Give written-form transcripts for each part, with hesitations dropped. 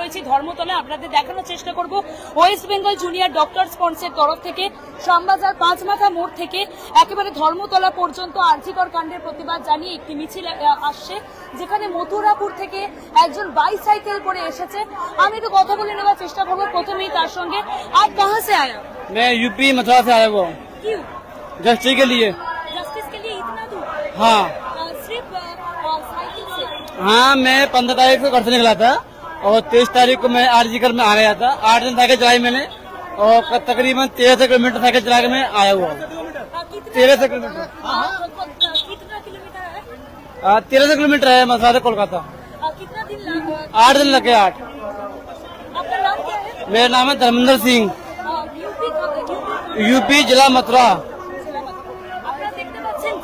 রয়েছি ধর্মতলায়। আপনাদের দেখানোর চেষ্টা করব ওয়েস্ট বেঙ্গল জুনিয়র ডক্টরস ফ্রন্টের তরফ থেকে শ্যামবাজার পাঁচমাথা মোড় থেকে একেবারে ধর্মতলা পর্যন্ত আরজিকর কাণ্ডের প্রতিবাদ জানিয়ে একটি মিছিল আসছে, যেখানে মথুরাপুর থেকে একজন বাইসাইকেল করে এসেছে। আমি একটু কথা বলে নেওয়ার চেষ্টা করবো প্রথমেই তার সঙ্গে। आप कहाँ से आया? मैं यूपी मथुरा से आया हुआ हूँ। क्यों? जस्टिस के लिए। जस्टिस के लिए इतना दूर? हाँ सिर्फ साइकिल से? हाँ, मैं 15 तारीख को घर से निकला था और 23 तारीख को मैं आरजीकर में आ गया था। 8 दिन साइकिल चलाई मैंने और तकरीबन 13 किलोमीटर साइकिल चला के मैं आया हुआ हूँ। 13 किलोमीटर। कितना किलोमीटर है? 13 किलोमीटर है मथुरा से कोलकाता। कितना दिन लगा? 8 दिन लगे। 8। आपका नाम क्या है? मेरा नाम है धर्मेंद्र सिंह, यूपी जिला मथुरा। আপনারা দেখতে পাচ্ছেন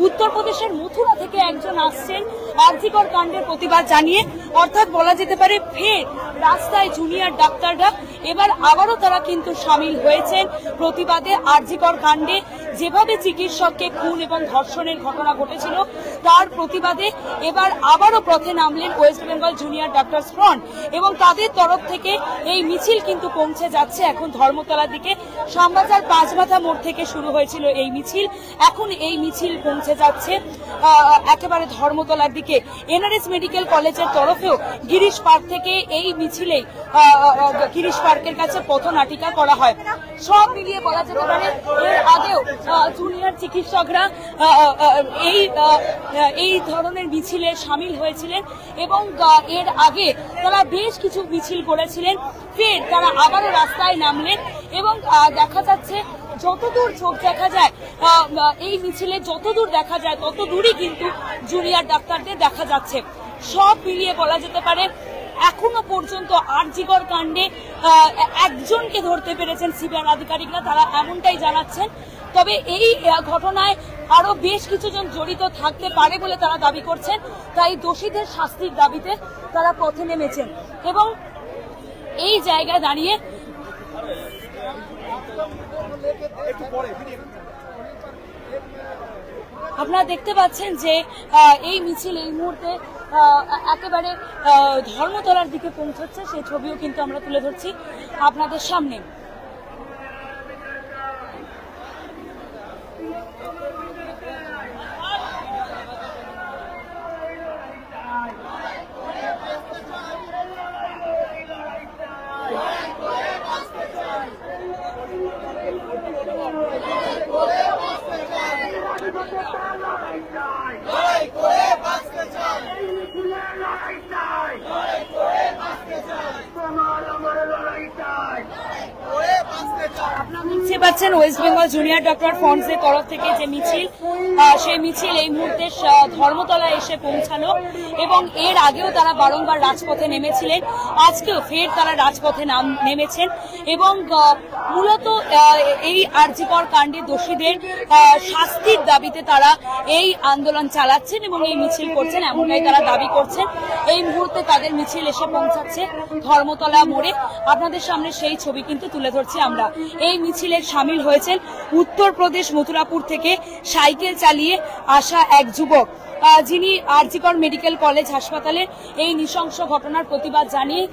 উত্তরপ্রদেশের মথুরা থেকে একজন আসছেন আরজিকর কাণ্ডের প্রতিবাদ জানিয়ে। অর্থাৎ বলা যেতে পারে ফের রাস্তায় জুনিয়র ডাক্তাররা এবার আবারও তারা কিন্তু সামিল হয়েছেন প্রতিবাদে। আরজিকর কাণ্ডে যেভাবে চিকিৎসককে খুন এবং ধর্ষণের ঘটনা ঘটেছিল তার প্রতিবাদে এবার আবারও পথে নামলেন West Bengal junior doctors front এবং তাদের তরফ থেকে এই মিছিল কিন্তু পৌঁছে যাচ্ছে এখন ধর্মতলার দিকে। শ্যামবাজার পাঁচমাথা মোড় থেকে শুরু হয়েছিল এই মিছিল, এখন এই মিছিল পৌঁছে যাচ্ছে একেবারে ধর্মতলার দিকে। এনআরএস মেডিকেল কলেজের তরফেও গিরিশ পার্ক থেকে এই মিছিলে গিরিশ পার্কের কাছে পথনাটিকা করা হয়। সব মিলিয়ে বলা যেতে পারে এর আগেও জুনিয়র চিকিৎসকরা এই ধরনের মিছিলে সামিল হয়েছিলেন এবং এর আগে তারা বেশ কিছু মিছিল করেছিলেন। ফের তারা আবারও রাস্তায় নামলেন এবং দেখা যাচ্ছে যতদূর চোখ দেখা যায় এই মিছিলে যতদূর দেখা যায় তত দূরই কিন্তু জুনিয়র ডাক্তারদের দেখা যাচ্ছে। সব মিলিয়ে বলা যেতে পারে এখনো পর্যন্ত আরজিকর কাণ্ডে একজনকে ধরতে পেরেছেন সিবিআই আধিকারিকরা, তারা এমনটাই জানাচ্ছেন। তবে এই ঘটনায় আরো বেশ কিছুজন জড়িত থাকতে পারে বলে তারা দাবি করছেন, তাই দোষীদের শাস্তির দাবিতে তারা পথে নেমেছেন। এবং এই জায়গায় দাঁড়িয়ে আপনারা দেখতে পাচ্ছেন যে এই মিছিল এই মুহূর্তে একেবারে ধর্মতলার দিকে পৌঁছচ্ছে, সেই ছবিও কিন্তু আমরা তুলে ধরছি আপনাদের সামনে। দেখতে পাচ্ছেন ওয়েস্ট বেঙ্গল জুনিয়র ডক্টর ফ্রন্টের তরফ থেকে যে মিছিল, সেই মিছিল এই মুহূর্তে ধর্মতলায় এসে পৌঁছালো এবং এর আগেও তারা বারংবার রাজপথে নেমেছিলেন, আজকেও ফের তারা রাজপথে নেমেছেন এবং মূলত এই আরজিকর কাণ্ডে দোষীদের শাস্তির দাবিতে তারা এই আন্দোলন চালাচ্ছেন এবং এই মিছিল করছেন, এমনটাই তারা দাবি করছেন। এই মুহূর্তে তাদের মিছিল এসে পৌঁছাচ্ছে ধর্মতলা মোড়ে। আপনাদের সামনে সেই ছবি কিন্তু তুলে ধরছি আমরা। এই মিছিলে সামিল হয়েছেন উত্তরপ্রদেশ মথুরাপুর থেকে সাইকেল চালিয়ে আসা এক যুবক, যিনি আরজিকর মেডিকেল কলেজ হাসপাতালে এই নৃশংস ঘটনার প্রতিবাদ জানিয়ে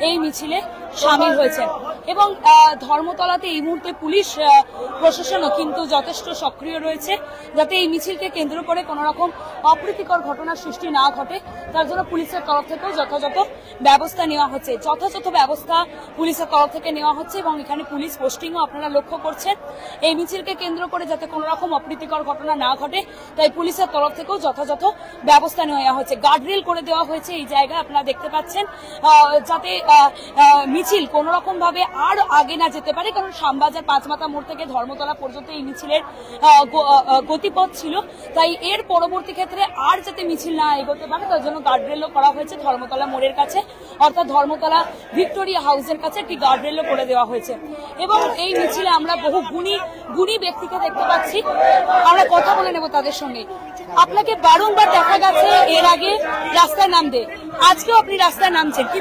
এই মিছিলে সামিল হয়েছেন। এবং ধর্মতলাতে এই মুহূর্তে পুলিশ প্রশাসনও কিন্তু যথেষ্ট সক্রিয় রয়েছে, যাতে এই মিছিলকে কেন্দ্র করে কোন রকম অপ্রীতিকর ঘটনার সৃষ্টি না ঘটে, তার জন্য পুলিশের তরফ থেকেও যথাযথ ব্যবস্থা নেওয়া হচ্ছে। যথাযথ ব্যবস্থা পুলিশের তরফ থেকে নেওয়া হচ্ছে এবং এখানে পুলিশ পোস্টিংও আপনারা লক্ষ্য করছেন। এই মিছিলকে কেন্দ্র করে যাতে কোন রকম অপ্রীতিকর ঘটনা না ঘটে, তাই পুলিশের তরফ থেকেও যথাযথ ব্যবস্থা নেওয়া হয়েছে। গার্ডরেল করে দেওয়া হয়েছে এই জায়গায়, আপনারা দেখতে পাচ্ছেন, যাতে মিছিল কোন রকম ভাবে আর আগে না যেতে পারে, কারণ শ্যামবাজার পাঁচমাথা মোড় থেকে ধর্মতলা পর্যন্ত এই মিছিলের গতিপথ ছিল, তাই এর পরবর্তী ক্ষেত্রে আর যাতে মিছিল না এগোতে পারে তার জন্য গার্ডরেলও করা হয়েছে ধর্মতলা মোড়ের কাছে, অর্থাৎ ধর্মতলা ভিক্টোরিয়া হাউসের কাছে একটি গার্ডরেলও করে দেওয়া হয়েছে। এবং এই মিছিলে আমরা বহু গুণী ব্যক্তিকে দেখতে পাচ্ছি, আমরা কথা বলে নেব তাদের সঙ্গে। আপনাকে বারংবার দেখা গেছে এর আগে রাস্তায় নামতে, আজকেও আপনি রাস্তায় নামছেন, কি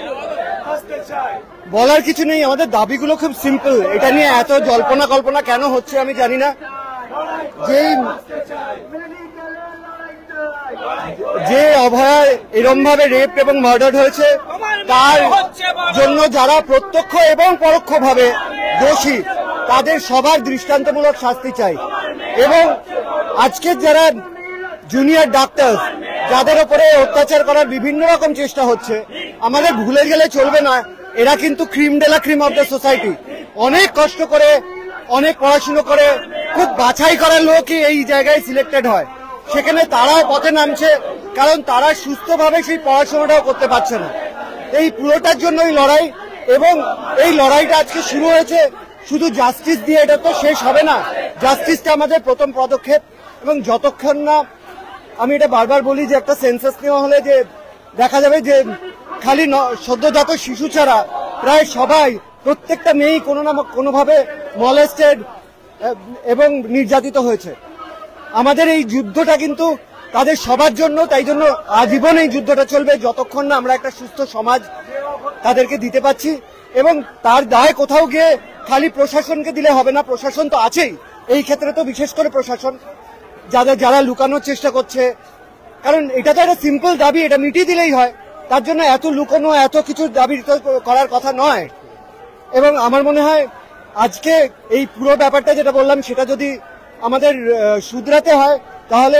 বলার কিছু নেই। আমাদের দাবিগুলো খুব সিম্পল, এটা নিয়ে এত জল্পনা কল্পনা কেন হচ্ছে আমি জানি না। যে অভয়া এরম ভাবে রেপ এবং মার্ডার হয়েছে, তার জন্য যারা প্রত্যক্ষ এবং পরোক্ষভাবে দোষী তাদের সবার দৃষ্টান্তমূলক শাস্তি চাই। এবং আজকের যারা জুনিয়র ডাক্তার যাদের উপরে অত্যাচার করার বিভিন্ন রকম চেষ্টা হচ্ছে, আমাদের ভুলে গেলে চলবে না, এরা কিন্তু ক্রিম ডে লা ক্রিম অফ দ্য সোসাইটি। অনেক কষ্ট করে, অনেক পড়াশুনো করে, খুব বাছাই করার লোকই এই জায়গায় সিলেক্টেড হয়। সেখানে তারাও পথে নামছে, কারণ তারা সুস্থভাবে সেই পড়াশোনাটাও করতে পারছে না। এই পুরোটার জন্যই লড়াই, এবং এই লড়াইটা আজকে শুরু হয়েছে শুধু জাস্টিস দিয়ে। এটা তো শেষ হবে না, জাস্টিসটা আমাদের প্রথম পদক্ষেপ। এবং যতক্ষণ না, আমি এটা বারবার বলি যে একটা সেন্সাস নেওয়া হলে যে দেখা যাবে যে খালি সদ্যজাত শিশু ছাড়া প্রায় সবাই, প্রত্যেকটা মেয়েই কোনো না কোনোভাবে মলেস্টেড এবং নির্যাতিত হয়েছে। আমাদের এই যুদ্ধটা কিন্তু তাদের সবার জন্য, তাই জন্য আজীবন এই যুদ্ধটা চলবে যতক্ষণ না আমরা একটা সুস্থ সমাজ তাদেরকে দিতে পারছি। এবং তার দায় কোথাও গিয়ে খালি প্রশাসনকে দিলে হবে না, প্রশাসন তো আছেই, এই ক্ষেত্রে তো বিশেষ করে প্রশাসন যারা লুকানোর চেষ্টা করছে, কারণ এটা তো একটা সিম্পল দাবি, এটা মিটিয়ে দিলেই হয়, তার জন্য এত লুকানো, এত কিছু দাবি করার কথা নয়। এবং আমার মনে হয় আজকে এই পুরো ব্যাপারটা যেটা বললাম সেটা যদি আমাদের শুধরাতে হয়, তাহলে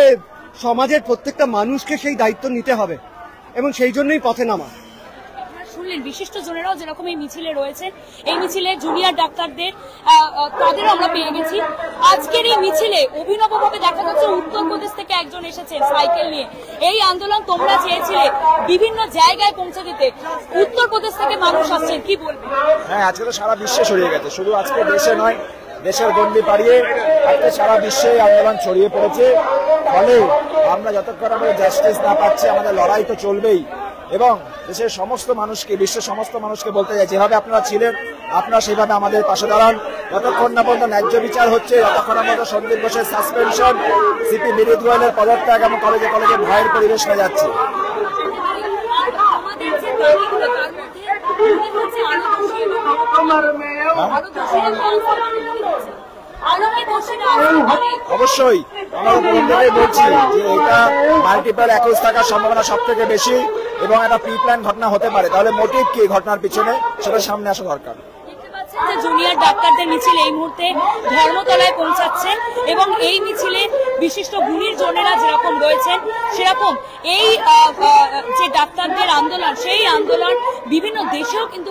সমাজের প্রত্যেকটা মানুষকে সেই দায়িত্ব নিতে হবে, এবং সেই জন্যই পথে নামা। শুনলেন বিশিষ্ট জনেরাও যেরকম এই মিছিলে রয়েছে, এই মিছিলে জুনিয়র ডাক্তারদের তাদেরও আমরা পেয়ে গেছি। আজকের এই মিছিলে অভিনবভাবে দেখা যাচ্ছে উত্তরপ্রদেশ থেকে একজন এসেছেন সাইকেল নিয়ে। এই আন্দোলন তোমরা চেয়েছিলে বিভিন্ন জায়গায় পৌঁছে দিতে, উত্তরপ্রদেশ থেকে মানুষ আসছেন, কি বলবেন? হ্যাঁ, আজকে তো সারা বিশ্বে ছড়িয়ে গেছে, শুধু আজকে দেশে নয়, দেশের গণ্ডি পাড়িয়ে আজকে সারা বিশ্বে আন্দোলন ছড়িয়ে পড়েছে। ফলে আমরা যতক্ষণ আমাদের জাস্টিস না পাচ্ছি, আমাদের লড়াই তো চলবেই। এবং দেশের সমস্ত মানুষকে, বিশ্বের সমস্ত মানুষকে বলতে চাই, যেভাবে আপনারা ছিলেন আপনারা সেভাবে আমাদের পাশে দাঁড়ান। যতক্ষণ না পর্যন্ত ন্যায্য বিচার হচ্ছে, যতক্ষণ আমাদের সন্দীপ ঘোষের সাসপেনশন, সিপি মৃদু গোয়েলের পদত্যাগ এবং কলেজে কলেজে ভয়ের পরিবেশ হয়ে যাচ্ছে। অবশ্যই আমরা প্রথম থেকেই বলছি যে এটা মাল্টিপল অ্যাকিউজ থাকার সম্ভাবনা সব থেকে বেশি, এবং একটা প্রি প্ল্যান ঘটনা হতে পারে। তাহলে মোটিভ কি ঘটনার পিছনে, সেটা সামনে আসা দরকার। জুনিয়র ডাক্তারদের মিছিল এই মুহূর্তে ধর্মতলায় পৌঁছাচ্ছে, এবং এই মিছিলে বিশিষ্ট গুণীর জনেরা যেরকম রয়েছেন, সেরকম এই যে ডাক্তারদের আন্দোলন, সেই আন্দোলন বিভিন্ন দেশেও কিন্তু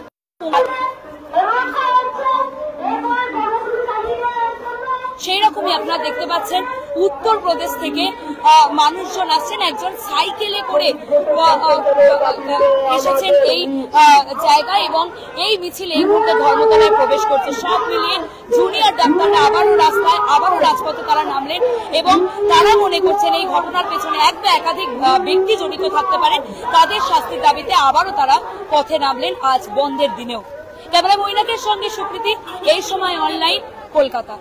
সেই রকমই আপনারা দেখতে পাচ্ছেন উত্তরপ্রদেশ থেকে মানুষজন আসছেন, একজন সাইকেলে করে এসেছেন এই জায়গায়, এবং এই মিছিল এই মুহূর্তে ধর্মতলায় প্রবেশ করছে। সব মিলিয়ে জুনিয়র ডাক্তাররা আবারও রাস্তায়, আবারও রাজপথে তারা নামলেন, এবং তারা মনে করছেন এই ঘটনার পেছনে এক বা একাধিক ব্যক্তি জড়িত থাকতে পারেন। তাদের শাস্তির দাবিতে আবারও তারা পথে নামলেন আজ বন্ধের দিনেও। ক্যামেরা মৈনাকের সঙ্গে সুকৃতি, এই সময় অনলাইন, কলকাতা।